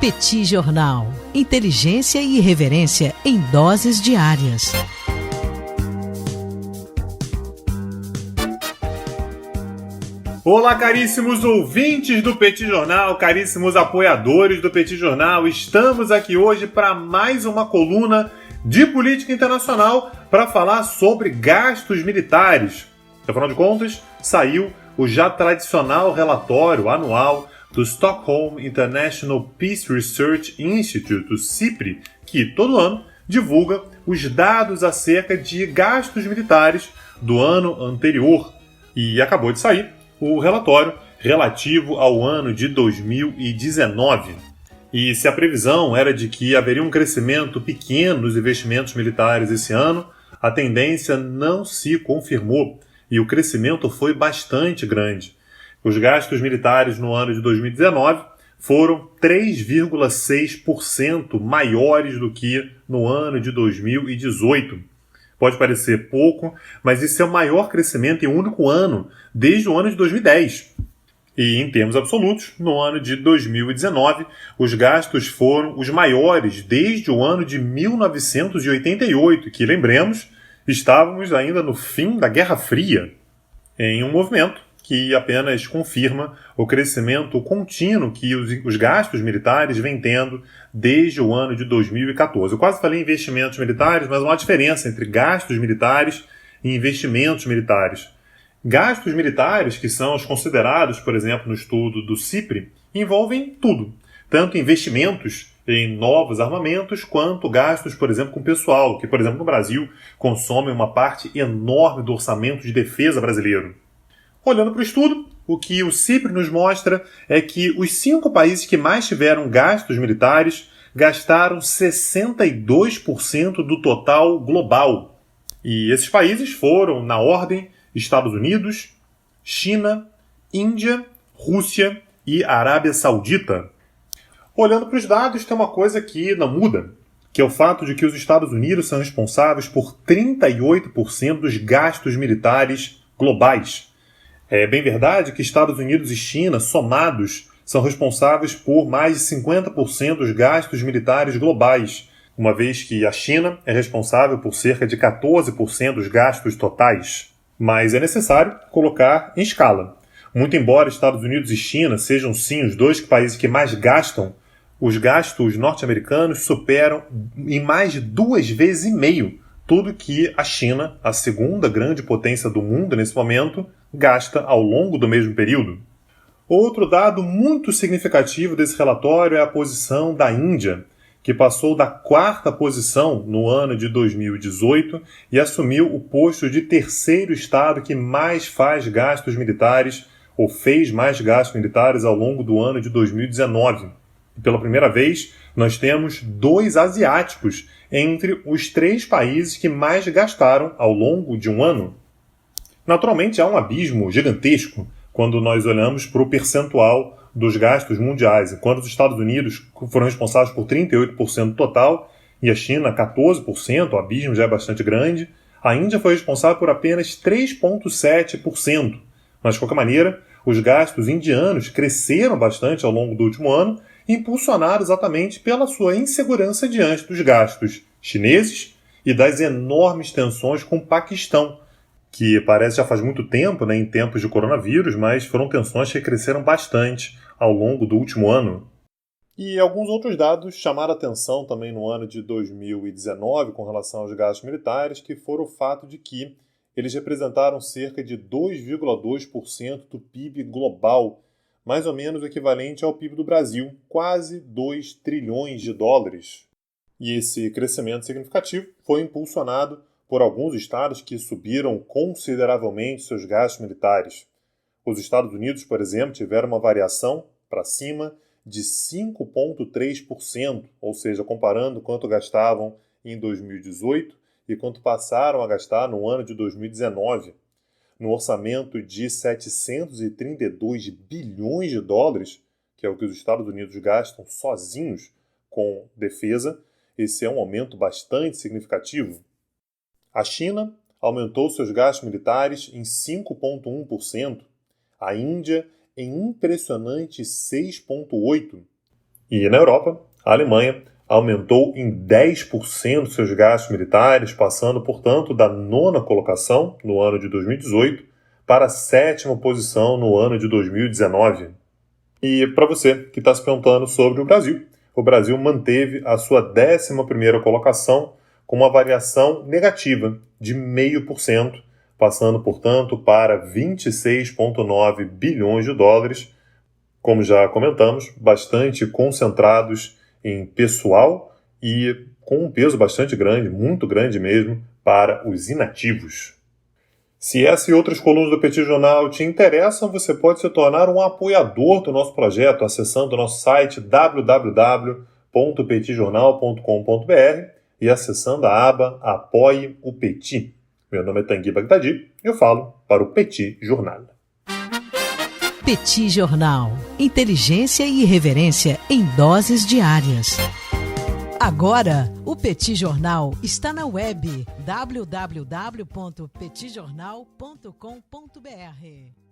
Petit Jornal. Inteligência e irreverência em doses diárias. Olá, caríssimos ouvintes do Petit Jornal, caríssimos apoiadores do Petit Jornal. Estamos aqui hoje para mais uma coluna de política internacional para falar sobre gastos militares. Afinal de contas, saiu o já tradicional relatório anual do Stockholm International Peace Research Institute, o SIPRI, que todo ano divulga os dados acerca de gastos militares do ano anterior. E acabou de sair o relatório relativo ao ano de 2019. E se a previsão era de que haveria um crescimento pequeno nos investimentos militares esse ano, a tendência não se confirmou e o crescimento foi bastante grande. Os gastos militares no ano de 2019 foram 3,6% maiores do que no ano de 2018. Pode parecer pouco, mas esse é o maior crescimento em um único ano, desde o ano de 2010. E, em termos absolutos, no ano de 2019, os gastos foram os maiores desde o ano de 1988, que, lembremos, estávamos ainda no fim da Guerra Fria, em um movimento que apenas confirma o crescimento contínuo que os gastos militares vêm tendo desde o ano de 2014. Eu quase falei investimentos militares, mas há uma diferença entre gastos militares e investimentos militares. Gastos militares, que são os considerados, por exemplo, no estudo do SIPRI, envolvem tudo, tanto investimentos em novos armamentos, quanto gastos, por exemplo, com pessoal, que, por exemplo, no Brasil, consomem uma parte enorme do orçamento de defesa brasileiro. Olhando para o estudo, o que o CIPRI nos mostra é que os 5 países que mais tiveram gastos militares gastaram 62% do total global. E esses países foram, na ordem, Estados Unidos, China, Índia, Rússia e Arábia Saudita. Olhando para os dados, tem uma coisa que não muda, que é o fato de que os Estados Unidos são responsáveis por 38% dos gastos militares globais. É bem verdade que Estados Unidos e China, somados, são responsáveis por mais de 50% dos gastos militares globais, uma vez que a China é responsável por cerca de 14% dos gastos totais. Mas é necessário colocar em escala. Muito embora Estados Unidos e China sejam sim os 2 países que mais gastam, os gastos norte-americanos superam em mais de 2,5 vezes tudo que a China, a segunda grande potência do mundo nesse momento, gasta ao longo do mesmo período. Outro dado muito significativo desse relatório é a posição da Índia, que passou da 4ª posição no ano de 2018 e assumiu o posto de 3º estado que mais faz gastos militares, ou fez mais gastos militares ao longo do ano de 2019. E pela primeira vez, nós temos 2 asiáticos entre os 3 países que mais gastaram ao longo de um ano. Naturalmente, há um abismo gigantesco quando nós olhamos para o percentual dos gastos mundiais. Enquanto os Estados Unidos foram responsáveis por 38% do total e a China 14%, o abismo já é bastante grande, a Índia foi responsável por apenas 3,7%. Mas, de qualquer maneira, os gastos indianos cresceram bastante ao longo do último ano, impulsionados exatamente pela sua insegurança diante dos gastos chineses e das enormes tensões com o Paquistão, que parece já faz muito tempo, em tempos de coronavírus, mas foram tensões que cresceram bastante ao longo do último ano. E alguns outros dados chamaram a atenção também no ano de 2019 com relação aos gastos militares, que foram o fato de que eles representaram cerca de 2,2% do PIB global, mais ou menos o equivalente ao PIB do Brasil, quase 2 trilhões de dólares. E esse crescimento significativo foi impulsionado por alguns estados que subiram consideravelmente seus gastos militares. Os Estados Unidos, por exemplo, tiveram uma variação para cima de 5,3%, ou seja, comparando quanto gastavam em 2018 e quanto passaram a gastar no ano de 2019. No orçamento de 732 bilhões de dólares, que é o que os Estados Unidos gastam sozinhos com defesa, esse é um aumento bastante significativo. A China aumentou seus gastos militares em 5,1%, a Índia em impressionante 6,8%, E na Europa, a Alemanha aumentou em 10% seus gastos militares, passando, portanto, da 9ª colocação no ano de 2018 para a 7ª posição no ano de 2019. E para você que está se perguntando sobre o Brasil manteve a sua 11ª colocação com uma variação negativa de 0,5%, passando, portanto, para 26,9 bilhões de dólares, como já comentamos, bastante concentrados em pessoal e com um peso bastante grande, muito grande mesmo, para os inativos. Se essa e outras colunas do Petit Jornal te interessam, você pode se tornar um apoiador do nosso projeto acessando o nosso site www.petitjornal.com.br e acessando a aba Apoie o Petit. Meu nome é Tanguy Bagdadi e eu falo para o Petit Jornal. Petit Jornal. Inteligência e irreverência em doses diárias. Agora, o Petit Jornal está na web www.petitjornal.com.br.